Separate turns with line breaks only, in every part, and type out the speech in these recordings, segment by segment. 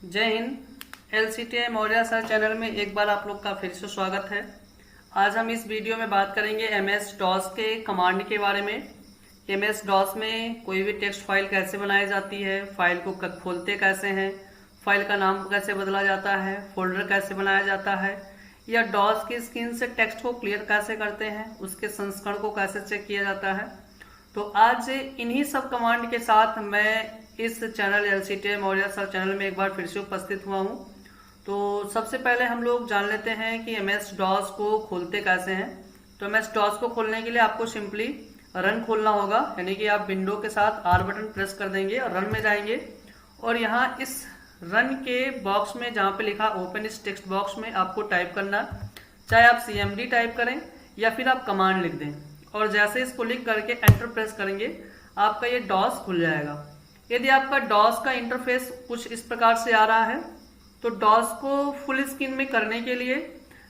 जय Hind. LCTI Maurya sir channel में एक बार आप लोग का फिर से स्वागत है। आज हम इस वीडियो में बात करेंगे MS DOS के कमांड के बारे में। MS DOS में कोई भी टेक्स्ट फाइल कैसे बनाई जाती है, फाइल को खोलते कैसे हैं, फाइल का नाम कैसे बदला जाता है, फोल्डर कैसे बनाया जाता है, या DOS की स्क्रीन से टेक्स्ट को क्लियर कैसे करते हैं, उसके संस्करण को कैसे चेक किया जाता है। तो आज इन्हीं सब कमांड के साथ मैं इस channel LCTI Maurya sir channel में एक बार फिर से उपस्थित हुआ हूँ। तो सबसे पहले हम लोग जान लेते हैं कि MS DOS को खोलते कैसे हैं। तो MS DOS को खोलने के लिए आपको सिंपली रन खोलना होगा, यानी कि आप विंडो के साथ R बटन प्रेस कर देंगे और रन में जाएंगे। और यहाँ इस रन के बॉक्स में जहाँ पे लिखा ओपन इस टेक्स्ट बॉक्स में आपको टाइप करना, चाहे आप CMD टाइप करें या फिर आप कमांड लिख दें। और जैसे इसको लिख करके एंटर प्रेस करेंगे आपका ये DOS खुल जाएगा। यदि आपका DOS का इंटरफेस कुछ इस प्रकार से आ रहा है तो DOS को फुल स्क्रीन में करने के लिए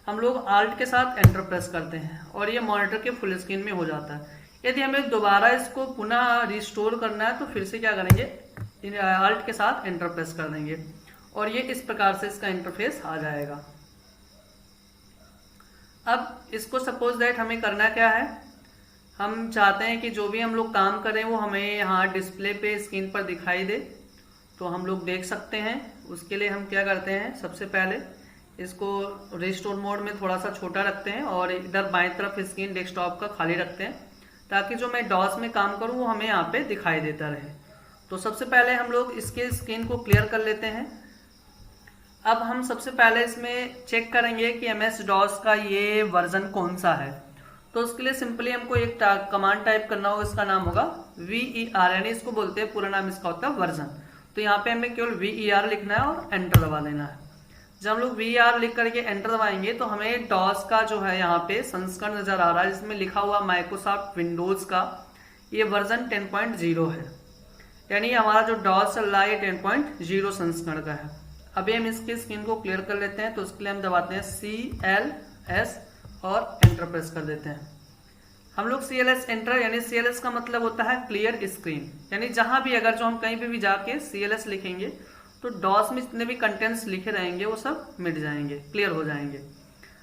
हम लोग ALT के साथ एंटर प्रेस करते हैं और ये मॉनिटर के फुल स्क्रीन में हो जाता है। यदि हमें दोबारा इसको पुनः रिस्टोर करना है तो फिर से क्या करेंगे, ALT के साथ एंटर प्रेस कर देंगे और ये इस प्रकार से इसका इंटरफेस आ जाएगा। अब इसको सपोज दैट हमें करना क्या है, हम चाहते हैं कि जो भी हम लोग काम करें वो हमें यहाँ डिस्प्ले पे स्क्रीन पर दिखाई दे, तो हम लोग देख सकते हैं। उसके लिए हम क्या करते हैं, सबसे पहले इसको रिस्टोर मोड में थोड़ा सा छोटा रखते हैं और इधर बाएं तरफ स्क्रीन डेस्कटॉप का खाली रखते हैं ताकि जो मैं DOS में काम करूँ वो हमें यहाँ पे दिखाई देता रहे। तो सबसे पहले हम लोग इसके स्क्रीन को क्लियर कर लेते हैं। अब हम सबसे पहले इसमें चेक करेंगे कि MS DOS का ये वर्जन कौन सा है। तो उसके लिए सिंपली हमको एक कमांड टाइप करना होगा, इसका नाम होगा VER, यानी इसको बोलते हैं, पूरा नाम इसका होता है वर्जन। तो यहाँ पे हमें केवल VER लिखना है और एंटर दबा देना है। जब हम लोग VER लिख करके एंटर दबाएंगे तो हमें DOS का जो है यहाँ पे संस्करण नजर आ रहा है, जिसमें लिखा हुआ माइक्रोसॉफ्ट विंडोज का ये वर्जन 10.0 है, यानी हमारा जो DOS चल रहा है 10.0 संस्करण का है। अभी हम इसकी स्क्रीन को क्लियर कर लेते हैं। तो उसके लिए हम दबाते हैं CLS और एंटर प्रेस कर देते हैं। हम लोग CLS एंटर, यानी CLS का मतलब होता है क्लियर स्क्रीन, यानी जहां भी अगर जो हम कहीं पे भी जाके CLS लिखेंगे तो DOS में जितने भी कंटेंट्स लिखे रहेंगे वो सब मिट जाएंगे, क्लियर हो जाएंगे।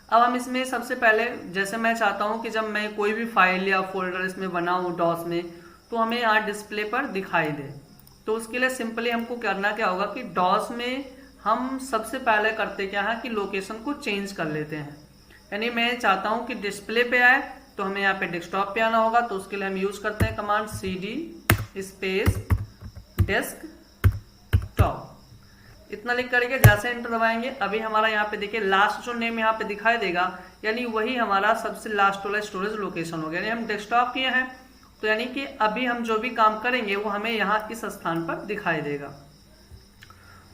अब हम इसमें सबसे पहले, जैसे मैं चाहता हूं कि जब मैं कोई भी फाइल या फोल्डर इसमें बनाऊं DOS में तो हमें यहाँ डिस्प्ले पर दिखाई दे। तो उसके लिए सिंपली हमको करना क्या होगा कि DOS में हम सबसे पहले करते क्या है कि लोकेशन को चेंज कर लेते हैं। यानी मैं चाहता हूं कि डिस्प्ले पे आए तो हमें यहाँ पे डेस्कटॉप पे आना होगा। तो उसके लिए हम यूज करते हैं कमांड CD स्पेस डेस्कटॉप, इतना लिख करके जैसे एंटर दबाएंगे अभी हमारा यहाँ पे देखिए लास्ट जो नेम यहाँ पे दिखाई देगा, यानी वही हमारा सबसे लास्ट वाला स्टोरेज लोकेशन हो गया। यानी हम डेस्कटॉप किए हैं तो यानी कि अभी हम जो भी काम करेंगे वो हमें यहाँ इस स्थान पर दिखाई देगा।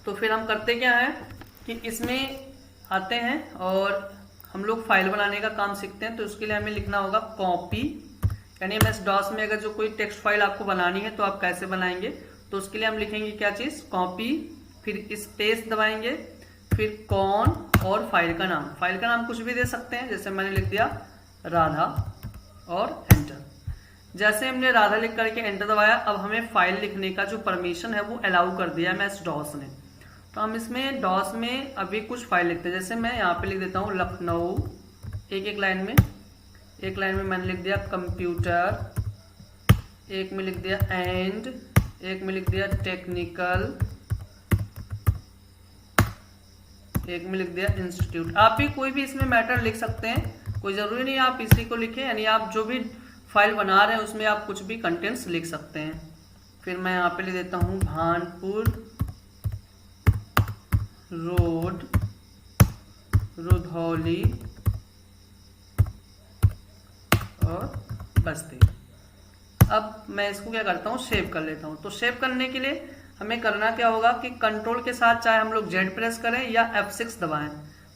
तो फिर हम करते क्या है कि इसमें आते हैं और हम लोग फाइल बनाने का काम सीखते हैं। तो उसके लिए हमें लिखना होगा कॉपी, यानी MS DOS में अगर जो कोई टेक्स्ट फाइल आपको बनानी है तो आप कैसे बनाएंगे। तो उसके लिए हम लिखेंगे क्या चीज, कॉपी, फिर स्पेस दबाएंगे, फिर कौन और फाइल का नाम। फाइल का नाम कुछ भी दे सकते हैं, जैसे मैंने लिख दिया राधा और एंटर। जैसे हमने राधा लिख करके एंटर दबाया, अब हमें फाइल लिखने का जो परमिशन है वो अलाउ कर दिया MS DOS ने। तो हम इसमें DOS में अभी कुछ फाइल लिखते हैं, जैसे मैं यहाँ पे लिख देता हूँ लखनऊ, एक लाइन में, एक लाइन में मैंने लिख दिया कंप्यूटर, एक में लिख दिया एंड, एक में लिख दिया टेक्निकल, एक में लिख दिया इंस्टीट्यूट। आप भी कोई भी इसमें मैटर लिख सकते हैं, कोई जरूरी नहीं आप इसी को लिखें, यानी आप जो भी फाइल बना रहे हैं उसमें आप कुछ भी कंटेंट्स लिख सकते हैं। फिर मैं यहाँ पे लिख देता हूँ भानपुर रोड, रुधौली और बस्ती। अब मैं इसको क्या करता हूँ, सेव कर लेता हूँ। तो सेव करने के लिए हमें करना क्या होगा कि कंट्रोल के साथ चाहे हम लोग Z प्रेस करें या F6 दबाएं,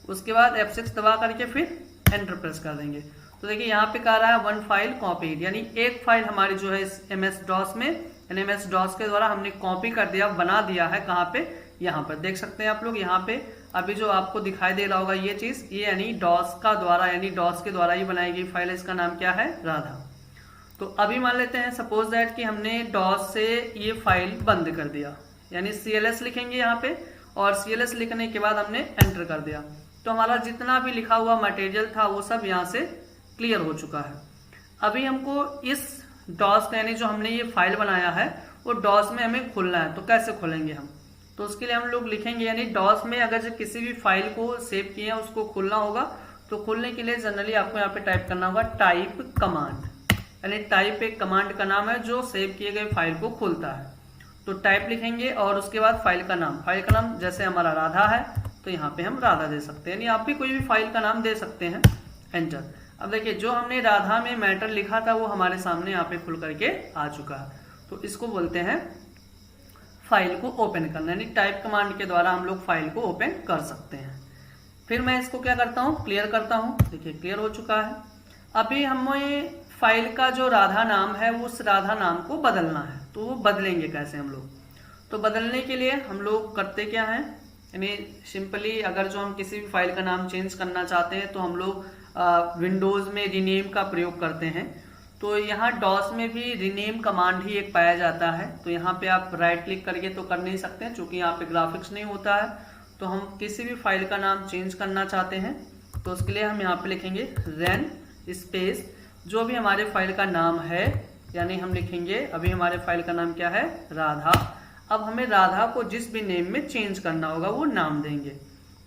उसके बाद F6 दबा करके फिर एंटर प्रेस कर देंगे। तो देखिए यहाँ पे कह रहा है वन फाइल कॉपीड, यानी एक फाइल हमारी जो है इस MS DOS में, यानी MS DOS के द्वारा हमने कॉपी कर दिया, बना दिया है। कहाँ पे, यहाँ पर देख सकते हैं आप लोग, यहाँ पे अभी जो आपको दिखाई दे रहा होगा ये चीज, ये यानी DOS का द्वारा, यानी DOS के द्वारा ही बनाई गई फाइल है। इसका नाम क्या है, राधा। तो अभी मान लेते हैं सपोज दैट कि हमने DOS से ये फाइल बंद कर दिया, यानी CLS लिखेंगे यहाँ पे और CLS लिखने के बाद हमने एंटर कर दिया, तो हमारा जितना भी लिखा हुआ मटेरियल था वो सब यहाँ से क्लियर हो चुका है। अभी हमको इस डॉस यानी जो हमने ये फाइल बनाया है वो डॉस में हमें खोलना है। तो कैसे खोलेंगे हम, तो उसके लिए हम लोग लिखेंगे, यानी डॉस में अगर जो किसी भी फाइल को सेव किए हैं उसको खोलना होगा, तो खोलने के लिए जनरली आपको यहाँ पे टाइप करना होगा टाइप कमांड, यानी टाइप एक कमांड का नाम है जो सेव किए गए फाइल को खोलता है। तो टाइप लिखेंगे और उसके बाद फाइल का नाम जैसे हमारा राधा है तो यहाँ पे हम राधा दे सकते हैं, यानी आप भी कोई भी फाइल का नाम दे सकते हैं। एंटर। अब देखिए जो हमने राधा में मैटर लिखा था वो हमारे सामने यहाँ पे खुल करके आ चुका है। तो इसको बोलते हैं फाइल को ओपन करना, यानी टाइप कमांड के द्वारा हम लोग फाइल को ओपन कर सकते हैं। फिर मैं इसको क्या करता हूँ, क्लियर करता हूँ। देखिए क्लियर हो चुका है। अभी हमें फाइल का जो राधा नाम है वो उस राधा नाम को बदलना है, तो वो बदलेंगे कैसे हम लोग। तो बदलने के लिए हम लोग करते क्या हैं, यानी सिंपली अगर जो हम किसी भी फाइल का नाम चेंज करना चाहते हैं तो हम लोग विंडोज में रीनेम का प्रयोग करते हैं। तो यहाँ डॉस में भी रीनेम कमांड ही एक पाया जाता है। तो यहाँ पे आप राइट क्लिक करके तो कर नहीं सकते हैं क्योंकि यहाँ पे ग्राफिक्स नहीं होता है। तो हम किसी भी फाइल का नाम चेंज करना चाहते हैं तो उसके लिए हम यहाँ पे लिखेंगे रेन स्पेस जो भी हमारे फाइल का नाम है, यानी हम लिखेंगे अभी हमारे फाइल का नाम क्या है, राधा। अब हमें राधा को जिस भी नेम में चेंज करना होगा वो नाम देंगे।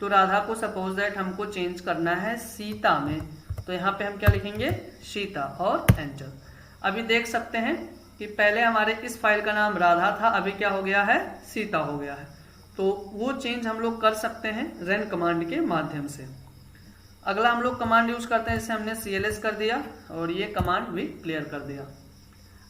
तो राधा को सपोज दैट हमको चेंज करना है सीता में, तो यहाँ पे हम क्या लिखेंगे, सीता, और एंटर। अभी देख सकते हैं कि पहले हमारे इस फाइल का नाम राधा था, अभी क्या हो गया है, सीता हो गया है। तो वो चेंज हम लोग कर सकते हैं रन कमांड के माध्यम से। अगला हम लोग कमांड यूज करते हैं, जैसे हमने CLS कर दिया और ये कमांड भी क्लियर कर दिया।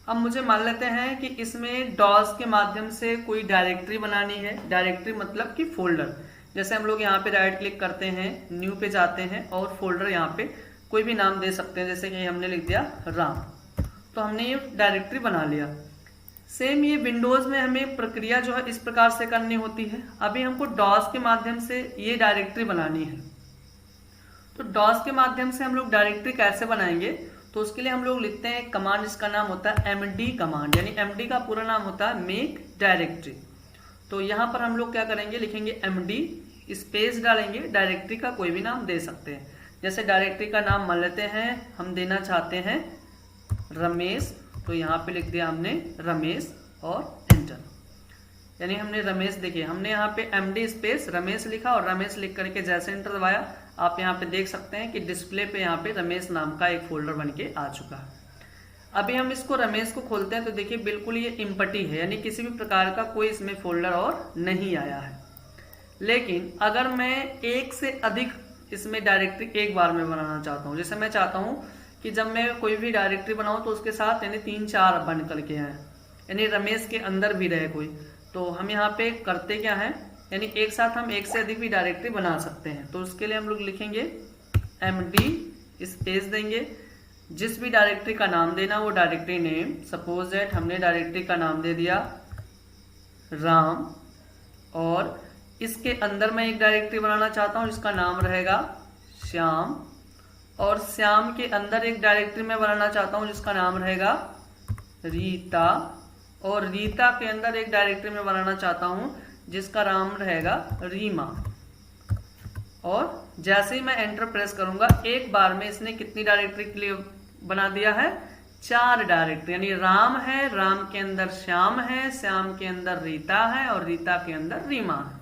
अब मुझे मान लेते हैं कि इसमें डॉस के माध्यम से कोई डायरेक्टरी बनानी है। डायरेक्टरी मतलब कि फोल्डर। जैसे हम लोग यहाँ पे राइट क्लिक करते हैं, न्यू पे जाते हैं और फोल्डर यहाँ पे कोई भी नाम दे सकते हैं, जैसे कि हमने लिख दिया राम। तो हमने ये डायरेक्टरी बना लिया। सेम ये विंडोज में हमें प्रक्रिया जो है इस प्रकार से करनी होती है। अभी हमको डॉस के माध्यम से ये डायरेक्टरी बनानी है। तो डॉस के माध्यम से हम लोग डायरेक्टरी कैसे बनाएंगे, तो उसके लिए हम लोग लिखते हैं कमांड, इसका नाम होता है MD कमांड, यानी MD का पूरा नाम होता है मेक डायरेक्टरी। तो यहाँ पर हम लोग क्या करेंगे, लिखेंगे MD स्पेस डालेंगे, डायरेक्टरी का कोई भी नाम दे सकते हैं। जैसे डायरेक्टरी का नाम मान लेते हैं, हम देना चाहते हैं रमेश, तो यहाँ पे लिख दिया हमने रमेश और एंटर। यानी हमने रमेश, देखिए हमने यहाँ पे MD स्पेस रमेश लिखा और रमेश लिख करके जैसे एंटर दबाया, आप यहाँ पे देख सकते हैं कि डिस्प्ले पे यहाँ पे रमेश नाम का एक फोल्डर बन के आ चुका है। अभी हम इसको रमेश को खोलते हैं तो देखिए बिल्कुल ये इम्पटी है, यानी किसी भी प्रकार का कोई इसमें फोल्डर और नहीं आया है। लेकिन अगर मैं एक से अधिक इसमें डायरेक्टरी एक बार में बनाना चाहता हूँ, जैसे मैं चाहता हूँ कि जब मैं कोई भी डायरेक्टरी बनाऊँ तो उसके साथ यानी 3-4 बन करके आए, यानी रमेश के अंदर भी रहे कोई, तो हम यहाँ पे करते क्या हैं, यानी एक साथ हम एक से अधिक भी डायरेक्टरी बना सकते हैं। तो उसके लिए हम लोग लिखेंगे MD स्पेस देंगे, जिस भी डायरेक्टरी का नाम देना वो डायरेक्टरी नेम, सपोज दैट हमने डायरेक्टरी का नाम दे दिया राम, और इसके अंदर मैं एक डायरेक्टरी बनाना चाहता हूँ जिसका नाम रहेगा श्याम, और श्याम के अंदर एक डायरेक्टरी मैं बनाना चाहता हूँ जिसका नाम रहेगा रीता, और रीता के अंदर एक डायरेक्टरी में बनाना चाहता हूँ जिसका नाम रहेगा रीमा। और जैसे ही मैं एंटर प्रेस करूंगा एक बार में इसने कितनी डायरेक्टरी के लिए बना दिया है, 4 डायरेक्टरी, यानी राम है, राम के अंदर श्याम है, श्याम के अंदर रीता है और रीता के अंदर रीमा है।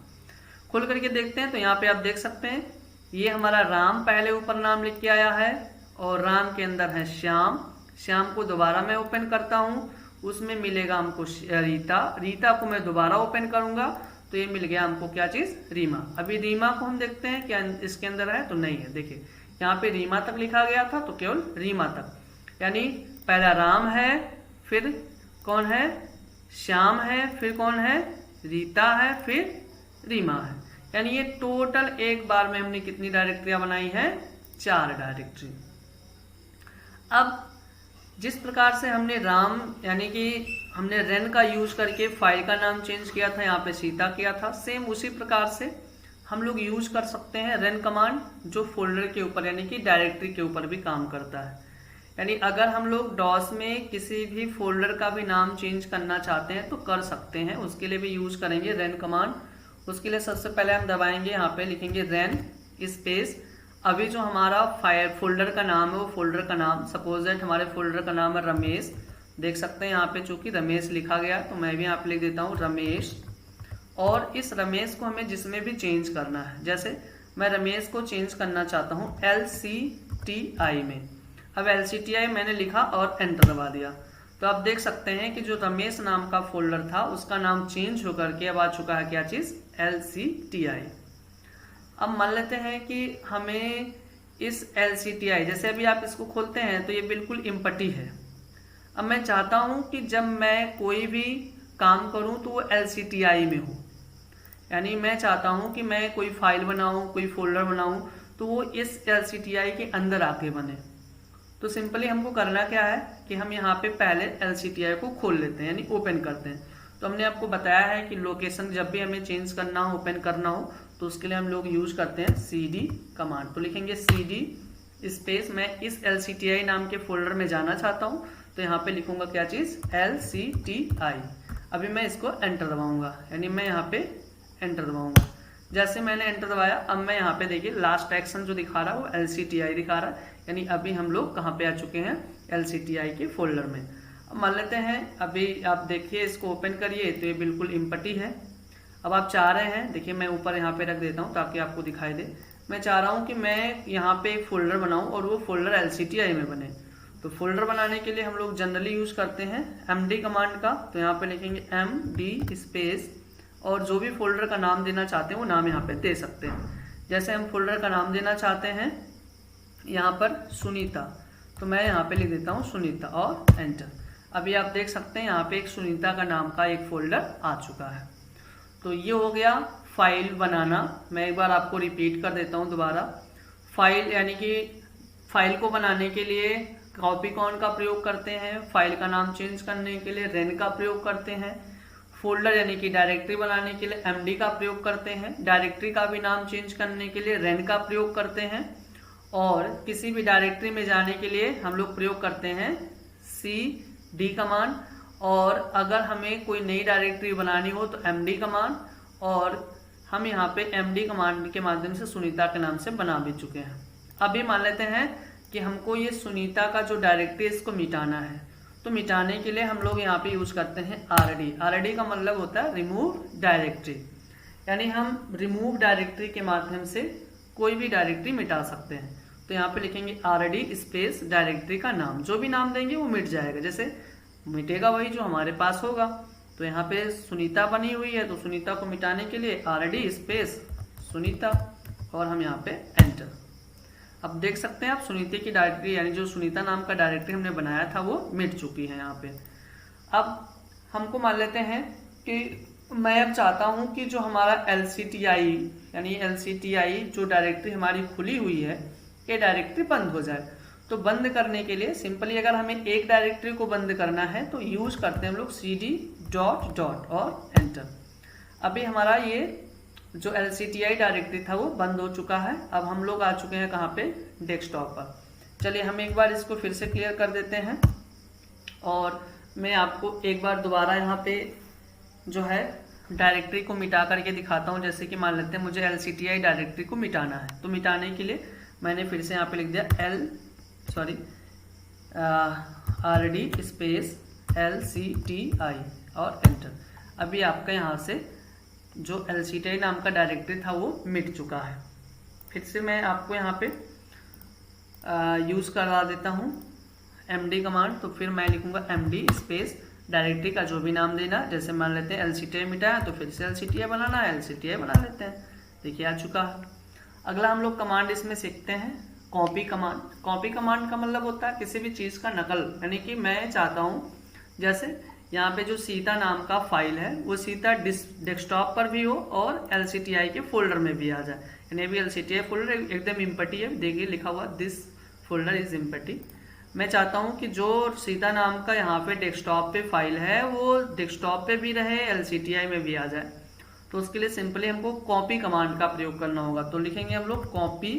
खोल करके देखते हैं तो यहाँ पे आप देख सकते हैं ये हमारा राम पहले ऊपर नाम लिख के आया है और राम के अंदर है श्याम। श्याम को दोबारा मैं ओपन करता हूँ, उसमें मिलेगा हमको रीता, रीता को मैं दोबारा ओपन करूंगा तो ये मिल गया हमको क्या चीज, रीमा। अभी रीमा को हम देखते हैं क्या इसके अंदर है, तो नहीं है। देखिए यहाँ पे रीमा तक लिखा गया था तो केवल रीमा तक, यानी पहला राम है, फिर कौन है, श्याम है, फिर कौन है, रीता है, फिर रीमा है। यानी ये टोटल एक बार में हमने कितनी डायरेक्टरियां बनाई है, 4 डायरेक्टरी। अब जिस प्रकार से हमने राम यानी कि हमने रेन का यूज करके फाइल का नाम चेंज किया था, यहाँ पे सीता किया था, सेम उसी प्रकार से हम लोग यूज कर सकते हैं रेन कमांड, जो फोल्डर के ऊपर यानी कि डायरेक्टरी के ऊपर भी काम करता है। यानी अगर हम लोग डॉस में किसी भी फोल्डर का भी नाम चेंज करना चाहते हैं तो कर सकते हैं, उसके लिए भी यूज करेंगे रेन कमांड। उसके लिए सबसे पहले हम दबाएंगे, यहाँ पे लिखेंगे रन स्पेस। अभी जो हमारा फाइल फोल्डर का नाम है वो फोल्डर का नाम, सपोज दैट हमारे फोल्डर का नाम है रमेश। देख सकते हैं यहाँ पे चूंकि रमेश लिखा गया तो मैं भी यहाँ पे लिख देता हूँ रमेश। और इस रमेश को हमें जिसमें भी चेंज करना है, जैसे मैं रमेश को चेंज करना चाहता हूँ LCTI में। अब LCTI मैंने लिखा और एंटर दबा दिया, तो आप देख सकते हैं कि जो रमेश नाम का फोल्डर था उसका नाम चेंज होकर के अब आ चुका है क्या चीज़, LCTI। अब मान लेते हैं कि हमें इस LCTI, जैसे अभी आप इसको खोलते हैं तो ये बिल्कुल एम्प्टी है। अब मैं चाहता हूं कि जब मैं कोई भी काम करूं तो वो LCTI में हो, यानी मैं चाहता हूं कि मैं कोई फाइल बनाऊं, कोई फोल्डर बनाऊं तो वो इस LCTI के अंदर आके बने। तो सिंपली हमको करना क्या है कि हम यहाँ पे पहले LCTI को खोल लेते हैं, यानी ओपन करते हैं। तो हमने आपको बताया है कि लोकेशन जब भी हमें चेंज करना हो, ओपन करना हो, तो उसके लिए हम लोग यूज करते हैं CD कमांड। तो लिखेंगे CD स्पेस, मैं इस LCTI नाम के फोल्डर में जाना चाहता हूँ तो यहाँ पे लिखूंगा क्या चीज़, LCTI। अभी मैं इसको एंटर दबाऊंगा, यानी मैं यहाँ पे एंटर दबाऊंगा। जैसे मैंने एंटर दबाया, अब मैं यहाँ पे देखिए लास्ट एक्शन जो दिखा रहा है वो LCTI दिखा रहा है, यानी अभी हम लोग कहाँ पे आ चुके हैं, LCTI के फोल्डर में। अब मान लेते हैं, अभी आप देखिए इसको ओपन करिए तो ये बिल्कुल एम्प्टी है। अब आप चाह रहे हैं, देखिए मैं ऊपर यहाँ पे रख देता हूँ ताकि आपको दिखाई दे। मैं चाह रहा हूँ कि मैं यहाँ पे एक फोल्डर बनाऊँ और वो फोल्डर LCTI में बने। तो फोल्डर बनाने के लिए हम लोग जनरली यूज करते हैं MD कमांड का। तो यहाँ पे लिखेंगे MD स्पेस, और जो भी फोल्डर का नाम देना चाहते हैं वो नाम यहाँ पे दे सकते हैं। जैसे हम फोल्डर का नाम देना चाहते हैं यहाँ पर सुनीता, तो मैं यहाँ पे लिख देता हूँ सुनीता और एंटर। अभी आप देख सकते हैं यहाँ पे एक सुनीता का नाम का एक फोल्डर आ चुका है। तो ये हो गया फाइल बनाना। मैं एक बार आपको रिपीट कर देता हूँ दोबारा। फाइल यानी कि फाइल को बनाने के लिए कॉपीकॉन का प्रयोग करते हैं, फाइल का नाम चेंज करने के लिए रन का प्रयोग करते हैं, फोल्डर यानी कि डायरेक्टरी बनाने के लिए MD का प्रयोग करते हैं, डायरेक्टरी का भी नाम चेंज करने के लिए रन का प्रयोग करते हैं, और किसी भी डायरेक्टरी में जाने के लिए हम लोग प्रयोग करते हैं CD कमांड। और अगर हमें कोई नई डायरेक्टरी बनानी हो तो MD कमांड, और हम यहाँ पे MD कमांड के माध्यम से सुनीता के नाम से बना भी चुके हैं। अभी मान लेते हैं कि हमको ये सुनीता का जो डायरेक्टरी इसको मिटाना है, तो मिटाने के लिए हम लोग यहाँ पे यूज करते हैं RD का मतलब होता है रिमूव डायरेक्टरी, यानी हम रिमूव डायरेक्टरी के माध्यम से कोई भी डायरेक्टरी मिटा सकते हैं। तो यहाँ पे लिखेंगे RD स्पेस डायरेक्टरी का नाम, जो भी नाम देंगे वो मिट जाएगा, जैसे मिटेगा वही जो हमारे पास होगा। तो यहाँ पे सुनीता बनी हुई है, तो सुनीता को मिटाने के लिए RD स्पेस सुनीता, और हम यहाँ पे एंटर। अब देख सकते हैं आप सुनीता की डायरेक्टरी, यानी जो सुनीता नाम का डायरेक्टरी हमने बनाया था वो मिट चुकी है यहाँ पे। अब हमको मान लेते हैं कि मैं अब चाहता हूँ कि जो हमारा LCTI यानी LCTI जो डायरेक्टरी हमारी खुली हुई है ये डायरेक्टरी बंद हो जाए। तो बंद करने के लिए सिंपली अगर हमें एक डायरेक्टरी को बंद करना है तो यूज करते हैं हम लोग CD डॉट डॉट और एंटर। अभी हमारा ये जो LCTI डायरेक्टरी था वो बंद हो चुका है। अब हम लोग आ चुके हैं कहाँ पे, डेस्कटॉप पर। चलिए हम एक बार इसको फिर से क्लियर कर देते हैं, और मैं आपको एक बार दोबारा यहाँ पे जो है डायरेक्टरी को मिटा करके दिखाता हूँ। जैसे कि मान लेते हैं मुझे LCTI डायरेक्टरी को मिटाना है, तो मिटाने के लिए मैंने फिर से यहाँ पे लिख दिया RD स्पेस LCTI और एंटर। अभी आपका यहाँ से जो LCTI नाम का डायरेक्टरी था वो मिट चुका है। फिर से मैं आपको यहाँ पे यूज़ करवा देता हूँ MD कमांड। तो फिर मैं लिखूँगा MD स्पेस डायरेक्टरी का जो भी नाम देना, जैसे मान लेते हैं LCTI मिटा है तो फिर से LCTI बनाना है, LCTI बना लेते हैं। देखिए आ चुका है। अगला हम लोग कमांड इसमें सीखते हैं कॉपी कमांड। कॉपी कमांड का मतलब होता है किसी भी चीज़ का नकल, यानी कि मैं चाहता हूँ जैसे यहाँ पे जो सीता नाम का फाइल है वो सीता डेस्कटॉप पर भी हो और LCTI के फोल्डर में भी आ जाए, यानी अभी LCTI फोल्डर एकदम एम्प्टी है, देखिए लिखा हुआ दिस फोल्डर इज एम्प्टी। मैं चाहता हूँ कि जो सीता नाम का यहाँ पे डेस्कटॉप पे फाइल है वो डेस्कटॉप पे भी रहे, LCTI में भी आ जाए। तो उसके लिए सिंपली हमको कॉपी कमांड का प्रयोग करना होगा। तो लिखेंगे हम लोग कॉपी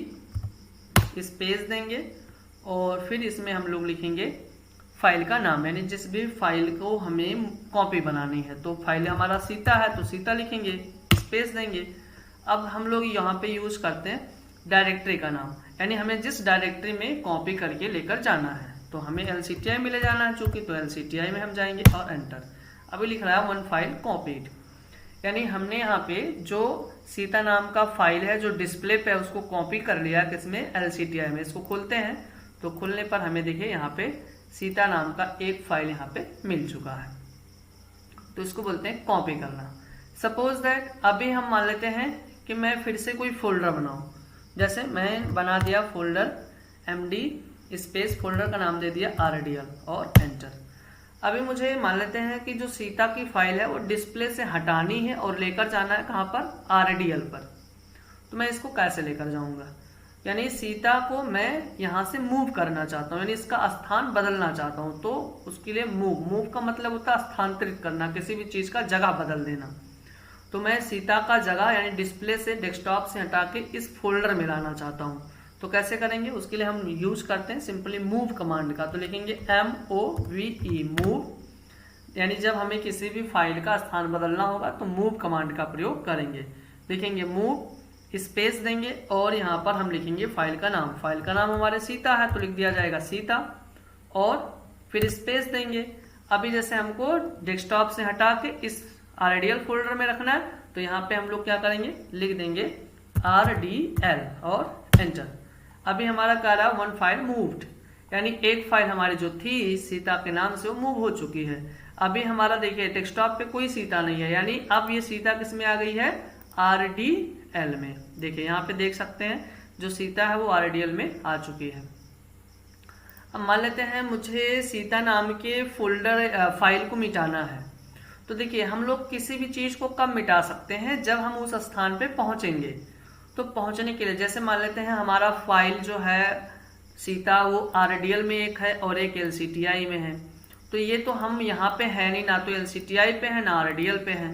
स्पेस देंगे और फिर इसमें हम लोग लिखेंगे फाइल का नाम, यानी जिस भी फाइल को हमें कॉपी बनानी है। तो फाइल हमारा सीता है तो सीता लिखेंगे स्पेस देंगे। अब हम लोग यहाँ पे यूज करते हैं डायरेक्टरी का नाम, यानी हमें जिस डायरेक्टरी में कॉपी करके लेकर जाना है, तो हमें LCTI में ले जाना है चूंकि, तो LCTI में हम जाएंगे और एंटर। अभी लिख रहा है वन फाइल कॉपीड, यानी हमने यहाँ पे जो सीता नाम का फाइल है जो डिस्प्ले पे है उसको कॉपी कर लिया किसमें, LCTI में। इसको खोलते हैं तो खुलने पर हमें देखिए यहाँ पे सीता नाम का एक फाइल यहाँ पे मिल चुका है, तो इसको बोलते हैं कॉपी करना। सपोज दैट अभी हम मान लेते हैं कि मैं फिर से कोई फोल्डर बनाऊं, जैसे मैं बना दिया फोल्डर MD स्पेस, फोल्डर का नाम दे दिया RDL और एंटर। अभी मुझे मान लेते हैं कि जो सीता की फाइल है वो डिस्प्ले से हटानी है और लेकर जाना है कहाँ पर, RDL पर। तो मैं इसको कैसे लेकर जाऊंगा, यानी सीता को मैं यहाँ से मूव करना चाहता हूँ, यानी इसका स्थान बदलना चाहता हूँ। तो उसके लिए मूव का मतलब होता है स्थानांतरित करना, किसी भी चीज का जगह बदल देना। तो मैं सीता का जगह यानी डिस्प्ले से, डेस्कटॉप से हटा के इस फोल्डर में लाना चाहता हूँ। तो कैसे करेंगे, उसके लिए हम यूज करते हैं सिंपली मूव कमांड का। तो लिखेंगे MOVE मूव, यानी जब हमें किसी भी फाइल का स्थान बदलना होगा तो मूव कमांड का प्रयोग करेंगे। लिखेंगे मूव स्पेस देंगे और यहाँ पर हम लिखेंगे फाइल का नाम। फाइल का नाम हमारे सीता है तो लिख दिया जाएगा सीता और फिर स्पेस देंगे। अभी जैसे हमको डेस्कटॉप से हटा के इस RDL फोल्डर में रखना है, तो यहाँ पे हम लोग क्या करेंगे, लिख देंगे RDL और एंटर। अभी हमारा कह रहा है वन फाइल मूव्ड, यानी एक फाइल हमारी जो थी सीता के नाम से वो मूव हो चुकी है। अभी हमारा देखिए डेस्कटॉप पे कोई सीता नहीं है, यानी अब ये सीता किस में आ गई है, RDL में। देखिए यहाँ पे देख सकते हैं जो सीता है वो RDL में आ चुकी है। अब मान लेते हैं मुझे सीता नाम के फोल्डर फाइल को मिटाना है। तो देखिए हम लोग किसी भी चीज को कब मिटा सकते हैं, जब हम उस स्थान पे पहुंचेंगे। तो पहुंचने के लिए जैसे मान लेते हैं हमारा फाइल जो है सीता वो RDL में एक है और एक LCTI में है। तो ये तो हम यहाँ पे है नहीं, ना तो LCTI पे है ना RDL पे है।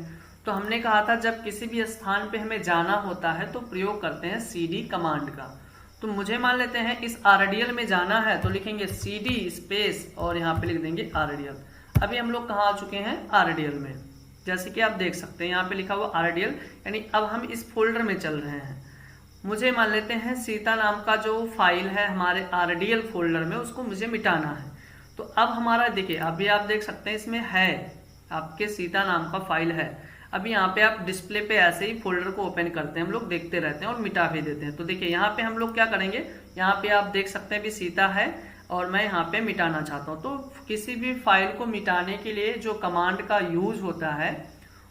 तो हमने कहा था जब किसी भी स्थान पे हमें जाना होता है तो प्रयोग करते हैं CD कमांड का। तो मुझे मान लेते हैं इस RDL में जाना है तो लिखेंगे CD स्पेस और यहाँ पे लिख देंगे RDL। अभी हम लोग कहाँ आ चुके हैं, RDL में। जैसे कि आप देख सकते हैं यहाँ पे लिखा हुआ RDL, यानी अब हम इस फोल्डर में चल रहे हैं। मुझे मान लेते हैं सीता नाम का जो फाइल है हमारे RDL फोल्डर में उसको मुझे मिटाना है। तो अब हमारा देखिए अभी आप देख सकते हैं इसमें है आपके सीता नाम का फाइल है। अभी यहाँ पे आप डिस्प्ले पे ऐसे ही फोल्डर को ओपन करते हैं, हम लोग देखते रहते हैं और मिटा भी देते हैं। तो देखिए यहाँ पे हम लोग क्या करेंगे, यहाँ पे आप देख सकते हैं भी सीता है और मैं यहाँ पे मिटाना चाहता हूँ। तो किसी भी फाइल को मिटाने के लिए जो कमांड का यूज होता है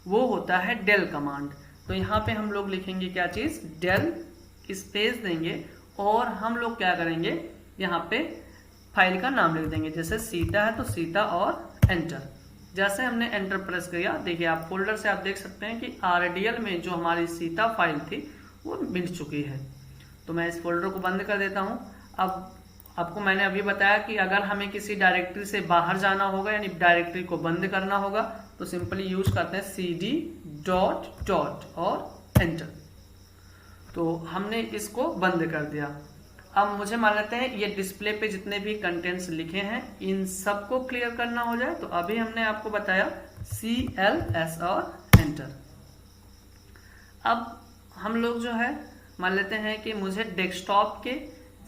वो होता है डेल कमांड। तो यहाँ पे हम लोग लिखेंगे क्या चीज, डेल स्पेस देंगे और हम लोग क्या करेंगे यहाँ पे फाइल का नाम लिख देंगे। जैसे सीता है तो सीता और एंटर। जैसे हमने एंटर प्रेस किया देखिए आप फोल्डर से आप देख सकते हैं कि RDL में जो हमारी सीता फाइल थी वो मिल चुकी है। तो मैं इस फोल्डर को बंद कर देता हूँ। अब आपको मैंने अभी बताया कि अगर हमें किसी डायरेक्टरी से बाहर जाना होगा यानी डायरेक्टरी को बंद करना होगा तो सिंपली यूज करते हैं CD डॉट और एंटर। तो हमने इसको बंद कर दिया। अब मुझे मान लेते हैं ये डिस्प्ले पे जितने भी कंटेंट्स लिखे हैं इन सबको क्लियर करना हो जाए। तो अभी हमने आपको बताया CLS और एंटर। अब हम लोग जो है मान लेते हैं कि मुझे डेस्कटॉप के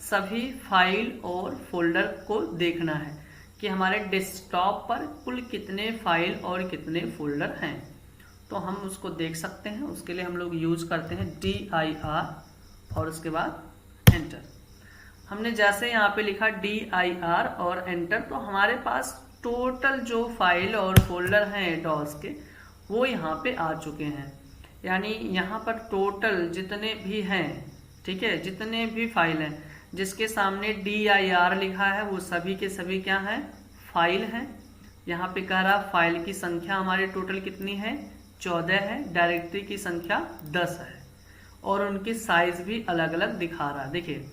सभी फाइल और फोल्डर को देखना है कि हमारे डेस्कटॉप पर कुल कितने फाइल और कितने फोल्डर हैं। तो हम उसको देख सकते हैं, उसके लिए हम लोग यूज करते हैं DIR और उसके बाद एंटर। हमने जैसे यहाँ पे लिखा DIR और एंटर तो हमारे पास टोटल जो फाइल और फोल्डर हैं डॉस के वो यहाँ पे आ चुके हैं। यानी यहाँ पर टोटल जितने भी हैं, ठीक है, जितने भी फाइल हैं जिसके सामने DIR लिखा है वो सभी के सभी क्या हैं, फाइल हैं। यहाँ पे कह रहा फाइल की संख्या हमारी टोटल कितनी है, 14 है। डायरेक्टरी की संख्या 10 है और उनकी साइज भी अलग अलग दिखा रहा है। देखिए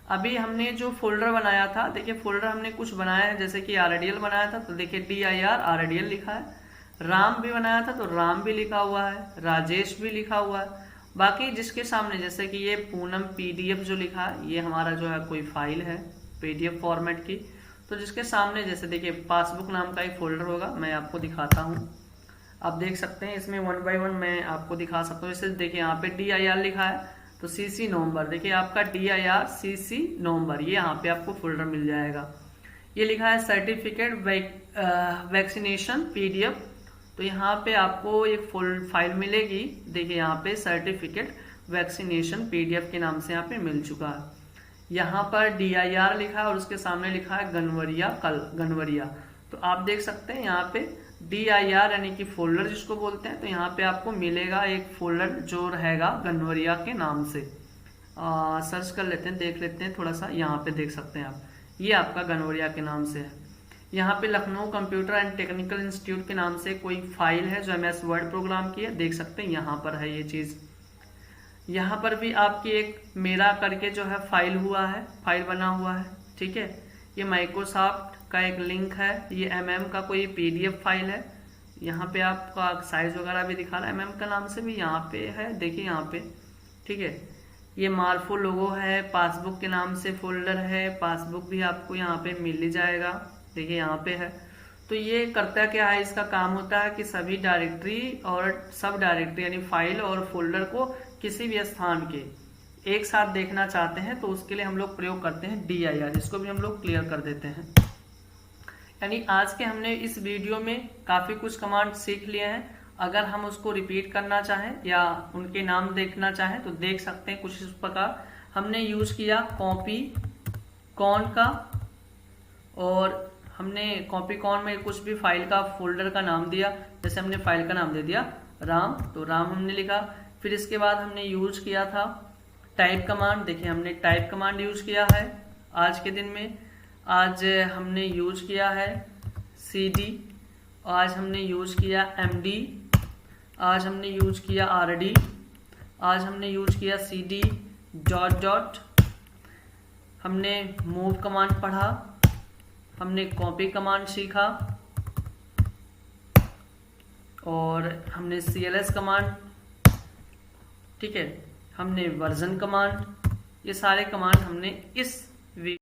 अभी हमने जो फोल्डर बनाया था, देखिए फोल्डर हमने कुछ बनाया है जैसे कि RDL बनाया था तो देखिए DIR RDL लिखा है। राम भी बनाया था तो राम भी लिखा हुआ है, राजेश भी लिखा हुआ है। बाकी जिसके सामने जैसे कि ये पूनम PDF जो लिखा है ये हमारा जो है कोई फाइल है PDF फॉर्मेट की। तो जिसके सामने जैसे देखिए पासबुक नाम का एक फोल्डर होगा, मैं आपको दिखाता हूँ। आप देख सकते हैं इसमें 1 बाय 1 मैं आपको दिखा सकता हूँ। जैसे देखिए यहाँ पे DIR लिखा है तो CC नवंबर, देखिए आपका DIR CC नवंबर, ये यहाँ पे आपको फोल्डर मिल जाएगा। ये लिखा है सर्टिफिकेट वैक्सीनेशन PDF, तो यहाँ पे आपको एक फाइल मिलेगी। देखिए यहाँ पे सर्टिफिकेट वैक्सीनेशन PDF के नाम से यहाँ पे मिल चुका है। यहाँ पर DIR लिखा है और उसके सामने लिखा है गनवरिया। तो आप देख सकते हैं यहाँ पे DIR यानी कि फोल्डर जिसको बोलते हैं, तो यहाँ पे आपको मिलेगा एक फोल्डर जो रहेगा गनवरिया के नाम से। सर्च कर लेते हैं, देख लेते हैं थोड़ा सा। यहाँ पे देख सकते हैं आप, ये आपका गनवरिया के नाम से है। यहाँ पे Lucknow computer and technical institute के नाम से कोई फाइल है जो MS वर्ड प्रोग्राम की है, देख सकते हैं यहाँ पर है ये चीज़। यहाँ पर भी आपकी एक मेरा करके जो है फाइल बना हुआ है, ठीक है। ये माइक्रोसॉफ्ट का एक लिंक है, ये MM का कोई PDF फाइल है। यहाँ पे आपका साइज वगैरह भी दिखा रहा है, MM का नाम से भी यहाँ पे है, देखिए यहाँ पे, ठीक है। ये मार्फो लोगो है, पासबुक के नाम से फोल्डर है, पासबुक भी आपको यहाँ पे मिल ही जाएगा, देखिए यहाँ पे है। तो ये करता क्या है, इसका काम होता है कि सभी डायरेक्टरी और सब डायरेक्टरी यानी फाइल और फोल्डर को किसी भी स्थान के एक साथ देखना चाहते हैं तो उसके लिए हम लोग प्रयोग करते हैं DIR, इसको भी हम लोग क्लियर कर देते हैं। यानी आज के हमने इस वीडियो में काफ़ी कुछ कमांड सीख लिए हैं। अगर हम उसको रिपीट करना चाहें या उनके नाम देखना चाहें तो देख सकते हैं कुछ इस प्रकार। हमने यूज किया कॉपी कॉन का, और हमने कॉपी कॉन में कुछ भी फाइल का फोल्डर का नाम दिया, जैसे हमने फाइल का नाम दे दिया राम, तो राम हमने लिखा। फिर इसके बाद हमने यूज किया था टाइप कमांड, देखिए हमने टाइप कमांड यूज किया है आज के दिन में। आज हमने यूज किया है CD, आज हमने यूज किया MD, आज हमने यूज किया RD, आज हमने यूज किया CD डॉट। हमने मूव कमांड पढ़ा, हमने कॉपी कमांड सीखा, और हमने CLS कमांड, ठीक है, हमने वर्जन कमांड। ये सारे कमांड हमने इस